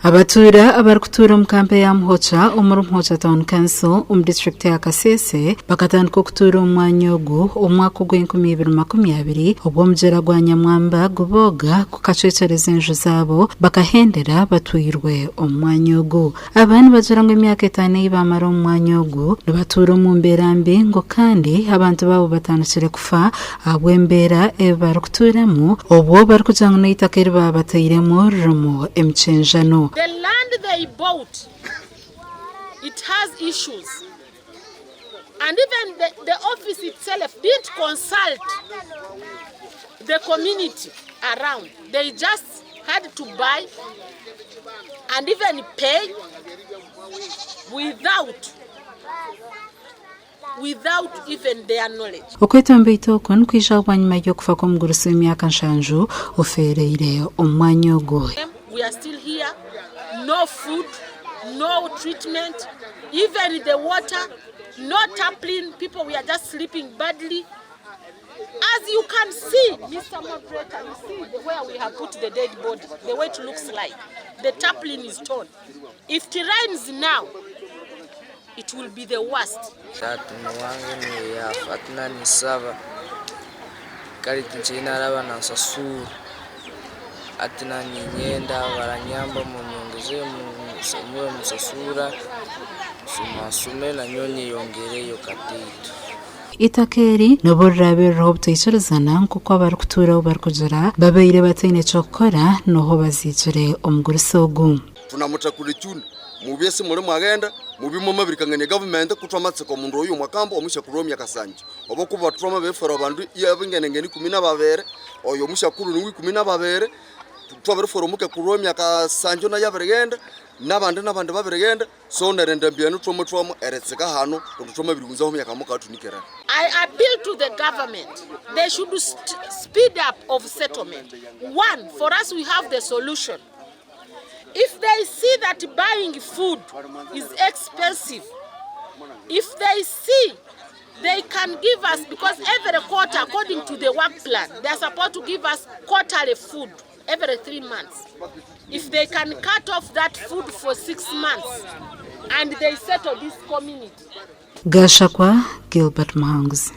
Abatura abarikutura mu kampe ya Muhocha omuri Muhocha Town Council omu district ya Kasese bakatandika okutura omwanya ogu omwaka gw'2020 obw'omugyera gwa Nyamwamba kw'omugyera kukacwecereza enju zaabo bakahendera batwirwe omwanya ogu. Abaana bagira ngu emyaka 5 ei bamara omu mwanya ogu nibatura omu mbeera mbi ngo kandi abantu baabo batandikire kufa ahabw'embeera ei barikuturamu obwo barikugira ngu n'eitaka eri baba batairemu ririmu emichenjano. The land they bought, it has issues. And even the office itself didn't consult the community around. They just had to buy and even pay without even their knowledge. Okwetamba itoko nikwisha obwanyuma y'okufa kw'omugurusi w'emyaka 7 ofereire omwanya ogu. We are still here, no food, no treatment, even the water, no tapping. People, we are just sleeping badly. As you can see, Mr. Moderator, you see where we have put the dead body, the way it looks like. The tapping is torn. If it rains now, it will be the worst. Atina nyenda baranyamba mu nyongeze mu musasura sume na nyonyi yongereyo katito. Itakeri noborabero obutaikirizana nkuko abarikutura barikugira babaire bataine kyokukora noho bazigire omugurusi ogu. Tunamutakura cyune mubese muri mwagenda mubimoma birikanganya government kutwamatseko mundu oyu mwakambo omushakuru omyaka 7 obo kuba twama befera abantu yabingenengeni 12 oyo mushakuru ni 12 twabere foromuke kuru myaka 7 na yaberigenda n'abandi baberigenda so nerenda mbiano twamo eretseka hano twama birunza ho myaka mukatu nikera. I appeal to the government. They should speed up of settlement. One, for us we have the solution. If they see that buying food is expensive, if they see they can give us, because every quarter according to the work plan they are supposed to give us quarterly food every 3 months. If they can cut off that food for 6 months and they settle this community. Gashakwa Gilbert Mahanguzi.